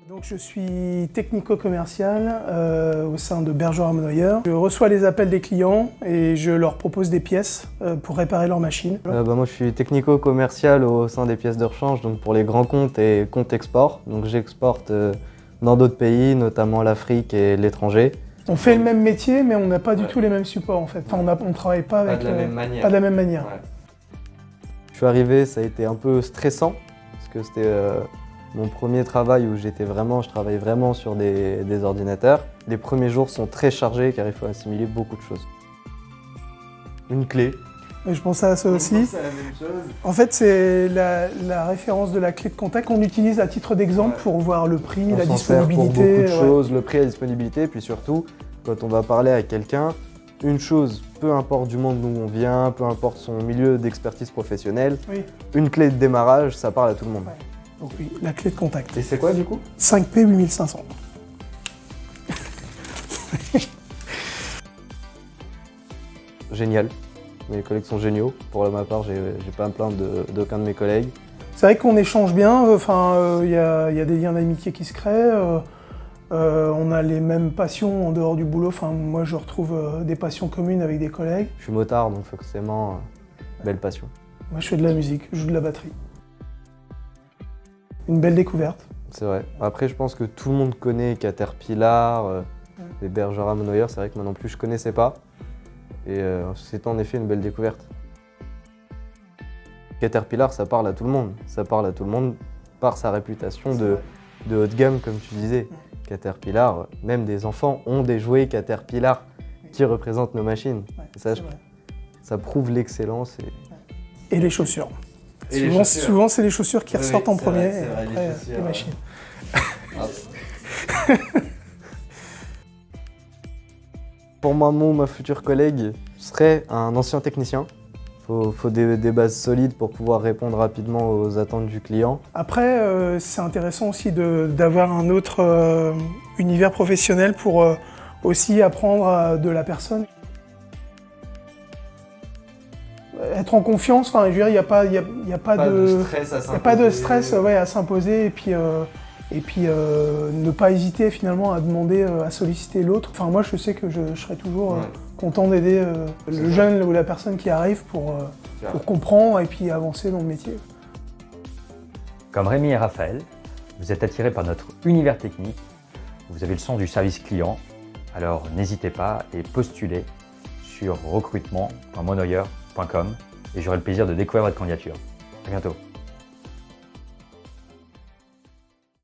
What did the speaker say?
Donc je suis technico-commercial au sein de Bergera Monnoyer. Je reçois les appels des clients et je leur propose des pièces pour réparer leur machine. Moi je suis technico-commercial au sein des pièces de rechange, donc pour les grands comptes et comptes export. Donc j'exporte dans d'autres pays, notamment l'Afrique et l'étranger. On fait le même métier mais on n'a pas du tout les mêmes supports en fait. Enfin, on ne travaille pas avec de pas de la même manière. Ouais. Je suis arrivé, ça a été un peu stressant parce que c'était mon premier travail où je travaillais vraiment sur des ordinateurs. Les premiers jours sont très chargés car il faut assimiler beaucoup de choses. Une clé. Et je pensais à ça aussi. C'est la même chose. En fait, c'est la référence de la clé de contact qu'on utilise à titre d'exemple pour voir le prix, la disponibilité. Pour beaucoup de choses, le prix, la disponibilité, puis surtout, quand on va parler à quelqu'un, une chose, peu importe du monde d'où on vient, peu importe son milieu d'expertise professionnelle, une clé de démarrage, ça parle à tout le monde. Ouais. Donc oui, la clé de contact. Et c'est quoi du coup? 5P 8500. Génial. Mes collègues sont géniaux. Pour ma part, j'ai pas à me plaindre d'aucun de mes collègues. C'est vrai qu'on échange bien, y a des liens d'amitié qui se créent. On a les mêmes passions en dehors du boulot. Moi, je retrouve des passions communes avec des collègues. Je suis motard, donc forcément, belle passion. Moi, je fais de la musique, je joue de la batterie. Une belle découverte. C'est vrai. Après, je pense que tout le monde connaît Caterpillar, les Bergera Monnoyer. C'est vrai que moi non plus, je connaissais pas. Et c'est en effet une belle découverte. Caterpillar, ça parle à tout le monde. Ça parle à tout le monde par sa réputation de haut de gamme, comme tu disais. Caterpillar, même des enfants ont des jouets Caterpillar qui représentent nos machines. Ouais, ça prouve l'excellence. Et les chaussures. Souvent, c'est les chaussures qui ressortent en premier et après les machines. Pour moi, ma future collègue serait un ancien technicien. Il faut des bases solides pour pouvoir répondre rapidement aux attentes du client. Après, c'est intéressant aussi d'avoir un autre univers professionnel pour aussi apprendre de la personne. Être en confiance, je veux dire, il n'y a pas de stress à s'imposer et puis ne pas hésiter finalement à demander, à solliciter l'autre. Moi, je sais que je serai toujours content d'aider le jeune ou la personne qui arrive pour comprendre et puis avancer dans le métier. Comme Rémi et Raphaël, vous êtes attirés par notre univers technique, vous avez le sens du service client, alors n'hésitez pas et postulez sur recrutement.monnoyer.com et j'aurai le plaisir de découvrir votre candidature. À bientôt.